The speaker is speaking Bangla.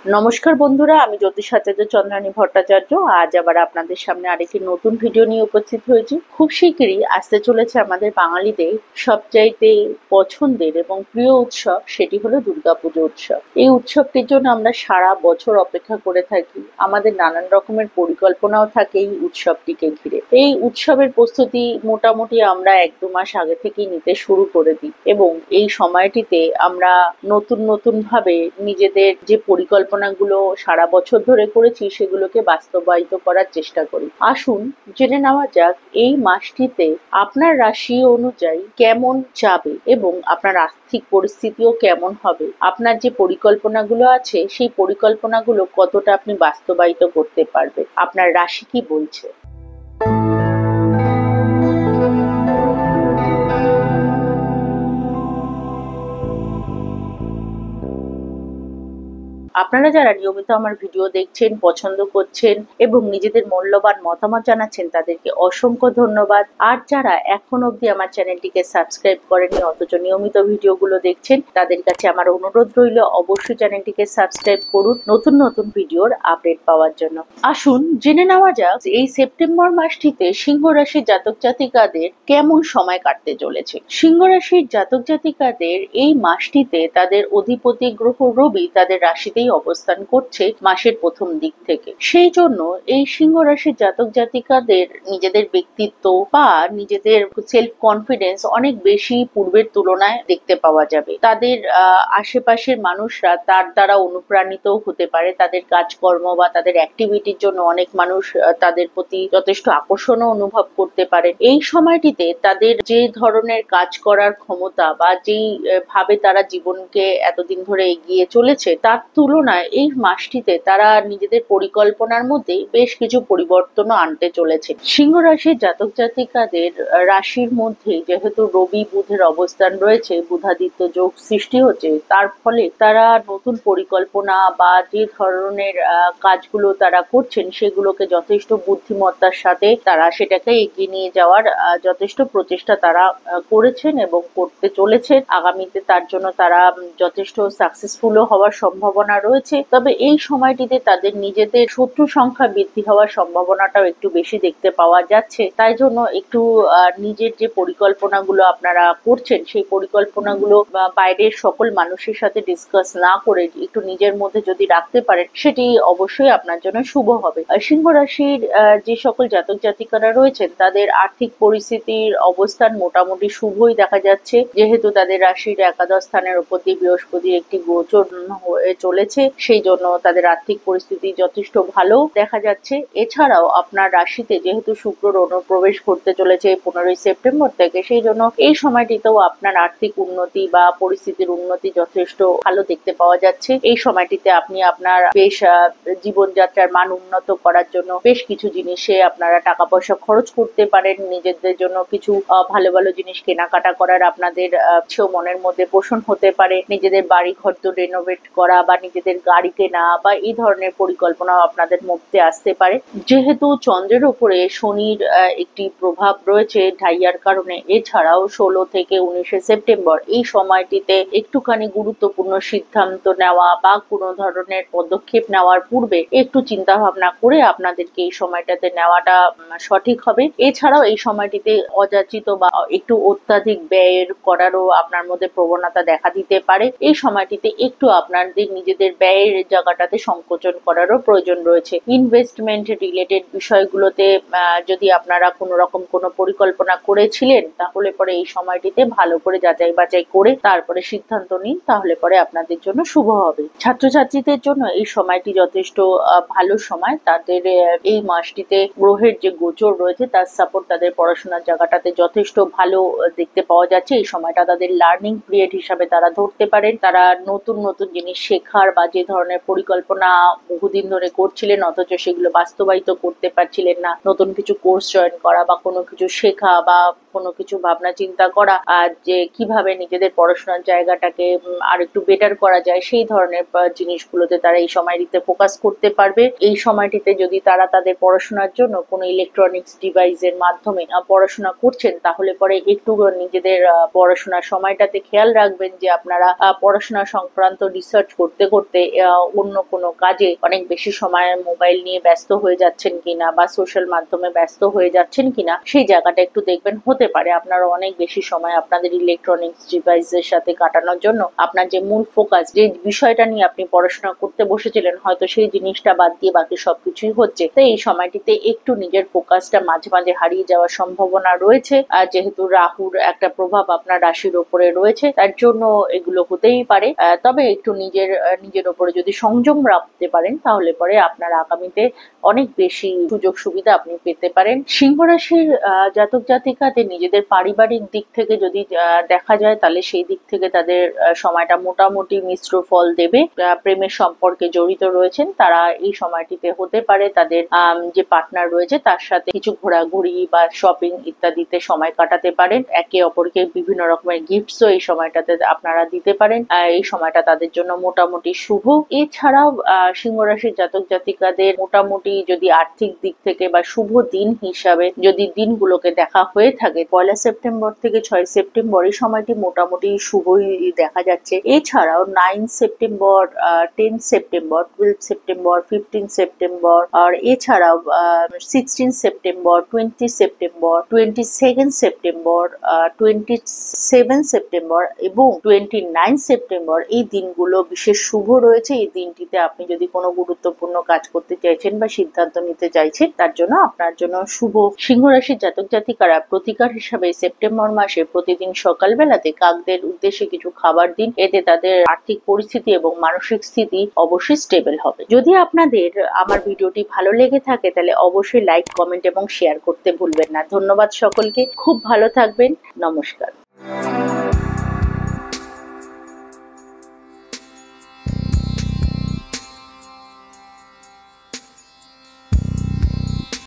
নমস্কার বন্ধুরা, আমি জ্যোতিষাচার্য চন্দ্রানী ভট্টাচার্য। আজ আবার আপনাদের সামনে আরেকটি নতুন ভিডিও নিয়ে উপস্থিত হয়েছি। খুব শীঘ্রই আসতে চলেছে আমাদের বাঙালিদের সবচাইতে পছন্দের এবং প্রিয় উৎসব, সেটি হলো দুর্গাপুজো উৎসব। এই উৎসবটির জন্য আমরা সারা বছর অপেক্ষা করে থাকি। আমাদের নানান রকমের পরিকল্পনাও থাকে এই উৎসবটিকে ঘিরে। এই উৎসবের প্রস্তুতি মোটামুটি আমরা 1-2 মাস আগে থেকেই নিতে শুরু করে দিই এবং এই সময়টিতে আমরা নতুন ভাবে নিজেদের যে পরিকল্পনাগুলো সারা বছর ধরে করেছি সেগুলোকে বাস্তবায়িত করার চেষ্টা করি। আসুন জেনে নেওয়া যাক এই মাসটিতে আপনার রাশি অনুযায়ী কেমন যাবে এবং আপনার আর্থিক পরিস্থিতিও কেমন হবে। আপনার যে পরিকল্পনাগুলো আছে সেই পরিকল্পনাগুলো কতটা আপনি বাস্তবায়িত করতে পারবেন। আপনার রাশি কি বলছে? আপনারা যারা নিয়মিত আমার ভিডিও দেখছেন, পছন্দ করছেন এবং নিজেদের মূল্যবান মতামত জানাচ্ছেন, তাদেরকে অসংখ্য ধন্যবাদ। আর যারা এখন অবধি আমার চ্যানেলটিকে সাবস্ক্রাইব করেননি অথচ নিয়মিত ভিডিওগুলো দেখছেন, তাদের কাছে আমার অনুরোধ রইল অবশ্যই চ্যানেলটিকে সাবস্ক্রাইব করুন নতুন ভিডিওর আপডেট পাওয়ার জন্য। আসুন জেনে নেওয়া যাক এই সেপ্টেম্বর মাসটিতে সিংহ রাশির জাতক জাতিকাদের কেমন সময় কাটতে চলেছে। সিংহ রাশির জাতক জাতিকাদের এই মাসটিতে তাদের অধিপতি গ্রহ রবি তাদের রাশিতে অবস্থান করছে মাসের প্রথম দিক থেকে। সেই জন্য এই সিংহ রাশির জাতক জাতিকাদের নিজেদের ব্যক্তিত্ব বা নিজেদের সেলফ কনফিডেন্স অনেক বেশি পূর্বের তুলনায় দেখতে পাওয়া যাবে। তাদের আশেপাশের মানুষরা তার দ্বারা অনুপ্রাণিত হতে পারে। তাদের কাজকর্ম বা তাদের অ্যাক্টিভিটির জন্য অনেক মানুষ তাদের প্রতি যথেষ্ট আকর্ষণও অনুভব করতে পারে। এই সময়টিতে তাদের যে ধরনের কাজ করার ক্ষমতা বা যেই ভাবে তারা জীবনকে এতদিন ধরে এগিয়ে চলেছে তার তুলনায় এই মাসটিতে তারা নিজেদের পরিকল্পনার মধ্যে বেশ কিছু পরিবর্তনও আনতে চলেছে। সিংহ রাশির জাতক জাতিকাদের রাশির মধ্যে যেহেতু রবি বুধের অবস্থান রয়েছে, বুধাদিত্য যোগ সৃষ্টি হচ্ছে, তার ফলে তারা নতুন পরিকল্পনা বা যে ধরনের কাজগুলো তারা করছেন সেগুলোকে যথেষ্ট বুদ্ধিমত্তার সাথে তারা সেটাকে এগিয়ে নিয়ে যাওয়ার যথেষ্ট প্রচেষ্টা তারা করেছেন এবং করতে চলেছেন। আগামীতে তার জন্য তারা যথেষ্ট সাকসেসফুলও হওয়ার সম্ভাবনা রয়েছে। তবে এই সময়টিতে তাদের নিজেদের শত্রু সংখ্যা বৃদ্ধি হওয়ার সম্ভাবনাটাও একটু বেশি দেখতে পাওয়া যাচ্ছে। তাই জন্য একটু নিজের যে পরিকল্পনাগুলো আপনারা করছেন সেই পরিকল্পনাগুলো বাইরের সকল মানুষের সাথে ডিসকাস না করে একটু নিজের মধ্যে যদি রাখতে পারেন সেটি অবশ্যই আপনার জন্য শুভ হবে। সিংহ রাশির যে সকল জাতক জাতিকারা রয়েছেন তাদের আর্থিক পরিস্থিতির অবস্থান মোটামুটি শুভই দেখা যাচ্ছে, যেহেতু তাদের রাশির একাদশ স্থানের উপর দিয়ে বৃহস্পতির একটি গোচর হয়ে চলেছে। সেই জন্য তাদের আর্থিক পরিস্থিতি যথেষ্ট ভালো দেখা যাচ্ছে। এছাড়াও আপনার রাশিতে যেহেতু শুক্রর অনুপ্রবেশ করতে চলেছে 15ই সেপ্টেম্বর থেকে, সেই জন্য এই সময়টিতেও আপনার আর্থিক উন্নতি বা পরিস্থিতির উন্নতি যথেষ্ট ভালো দেখতে পাওয়া যাচ্ছে। এই সময়টিতে আপনি আপনার বেশ জীবনযাত্রার মান উন্নত করার জন্য বেশ কিছু জিনিসে আপনারা টাকা পয়সা খরচ করতে পারেন। নিজেদের জন্য কিছু ভালো জিনিস কেনাকাটা করার আপনাদের মনের মধ্যে পোষণ হতে পারে। নিজেদের বাড়ি ঘর তো রেনোভেট করা বা নিজেদের গাড়ি কেনা বা এই ধরনের পরিকল্পনা আপনাদের মধ্যে আসতে পারে। যেহেতু চন্দ্রের উপরে শনির একটি প্রভাব রয়েছে ঢাইয়ার কারণে, এছাড়াও 16 থেকে 19 সেপ্টেম্বর এই সময়টিতে একটুখানি গুরুত্বপূর্ণ সিদ্ধান্ত নেওয়া বা কোনো ধরনের পদক্ষেপ নেওয়ার পূর্বে একটু চিন্তা ভাবনা করে আপনাদেরকে এই সময়টাতে নেওয়াটা সঠিক হবে। এছাড়াও এই সময়টিতে অযাচিত বা একটু অত্যাধিক ব্যয়ের করারও আপনার মধ্যে প্রবণতা দেখা দিতে পারে। এই সময়টিতে একটু আপনাদের নিজেদের ব্যয়ের জায়গাটাতে সংকোচন করারও প্রয়োজন রয়েছে। ইনভেস্টমেন্ট রিলেটেড বিষয়গুলোতে যদি আপনারা কোনো রকম কোনো পরিকল্পনা করেছিলেন তাহলে পরে এই সময়টিতে ভালো করে যাচাই বাছাই করে তারপরে সিদ্ধান্ত নিন, তাহলে পরে আপনাদের জন্য শুভ হবে। ছাত্রছাত্রীদের জন্য এই সময়টি যথেষ্ট ভালো সময়। তাদের এই মাসটিতে গ্রহের যে গোচর রয়েছে তার সাপোর্ট তাদের পড়াশোনার জায়গাটাতে যথেষ্ট ভালো দেখতে পাওয়া যাচ্ছে। এই সময়টা তাদের লার্নিং পিরিয়ড হিসাবে তারা ধরতে পারেন। তারা নতুন জিনিস শেখার বা যে ধরনের পরিকল্পনা বহুদিন ধরে করছিলেন অথচ সেগুলো বাস্তবায়িত করতে পারছিলেন না, নতুন কিছু কোর্স জয়েন করা বা কোনো কিছু শেখা বা কোনো কিছু ভাবনা চিন্তা করা, আর যে কিভাবে নিজেদের পড়াশোনার জায়গাটাকে আর একটু বেটার করা যায়, সেই ধরনের জিনিসগুলোতে তারা এই সময়টিতে ফোকাস করতে পারবে। এই সময়টিতে যদি তারা তাদের পড়াশোনার জন্য কোনো ইলেকট্রনিক্স ডিভাইসের মাধ্যমে পড়াশোনা করছেন, তাহলে পরে একটু নিজেদের পড়াশোনার সময়টাতে খেয়াল রাখবেন যে আপনারা পড়াশোনা সংক্রান্ত রিসার্চ করতে করতে অন্য কোনো কাজে অনেক বেশি সময় মোবাইল নিয়ে ব্যস্ত হয়ে যাচ্ছেন কিনা বা সোশ্যাল মাধ্যমে ব্যস্ত হয়ে যাচ্ছেন কিনা, সেই জায়গাটা একটু দেখবেন। হতে পারে আপনারা অনেক বেশি সময় আপনাদের ইলেকট্রনিক্স ডিভাইসের সাথে কাটানোর জন্য আপনার যে মূল ফোকাস, যে বিষয়টা নিয়ে আপনি পড়াশোনা করতে বসেছিলেন, হয়তো সেই জিনিসটা বাদ দিয়ে বাকি সবকিছুই হচ্ছে। তো এই সময়টিতে একটু নিজের ফোকাসটা মাঝে মাঝে হারিয়ে যাওয়ার সম্ভাবনা রয়েছে। আর যেহেতু রাহুর একটা প্রভাব আপনার রাশির উপরে রয়েছে, তার জন্য এগুলো হতেই পারে। তবে একটু নিজের উপরে যদি সংযম রাখতে পারেন, তাহলে পরে আপনার আগামীতে অনেক বেশি সুযোগ সুবিধা আপনি পেতে পারেন। সিংহ রাশির জাতক জাতিকাদের নিজেদের পারিবারিক দিক থেকে যদি দেখা যায়, তাহলে সেই দিক থেকে তাদের সময়টা মোটামুটি মিশ্র ফল দেবে। প্রেমের সম্পর্কে জড়িত রয়েছেন তারা এই সময়টিতে হতে পারে তাদের যে পার্টনার রয়েছে তার সাথে কিছু ঘোরাঘুরি বা শপিং ইত্যাদিতে সময় কাটাতে পারেন। একে অপরকে বিভিন্ন রকমের গিফটসও এই সময়টাতে আপনারা দিতে পারেন। এই সময়টা তাদের জন্য মোটামুটি শুভ। এছাড়াও সিংহ রাশির জাতক জাতিকাদের মোটামুটি যদি আর্থিক দিক থেকে বা শুভ দিন হিসাবে যদি দিনগুলোকে দেখা হয়ে থাকে, 1 সেপ্টেম্বর থেকে 6 সেপ্টেম্বর এই সময়টি মোটামুটি শুভই দেখা যাচ্ছে। এছাড়াও 9 সেপ্টেম্বর, 10 সেপ্টেম্বর, 12 সেপ্টেম্বর, 15 সেপ্টেম্বর, আর এছাড়াও 16 সেপ্টেম্বর, 20 সেপ্টেম্বর, 22 সেপ্টেম্বর, 27 সেপ্টেম্বর এবং 29 সেপ্টেম্বর এই দিনগুলো বিশেষ শুভ রয়েছে। এই দিনটিতে আপনি যদি কোনো গুরুত্বপূর্ণ কাজ করতে চাইছেন বা সিদ্ধান্ত নিতে চাইছেন, তার জন্য আপনার জন্য শুভ। সিংহ রাশির জাতক জাতিকারা প্রতিকার হিসাবে সেপ্টেম্বর মাসে প্রতিদিন সকালবেলাতে কাকদের উদ্দেশ্যে কিছু খাবার দিন। এতে তাদের আর্থিক পরিস্থিতি এবং মানসিক স্থিতি অবশ্যই স্টেবল হবে। যদি আপনাদের আমার ভিডিওটি ভালো লেগে থাকে, তাহলে অবশ্যই লাইক, কমেন্ট এবং শেয়ার করতে ভুলবেন না। ধন্যবাদ সকলকে। খুব ভালো থাকবেন। নমস্কার।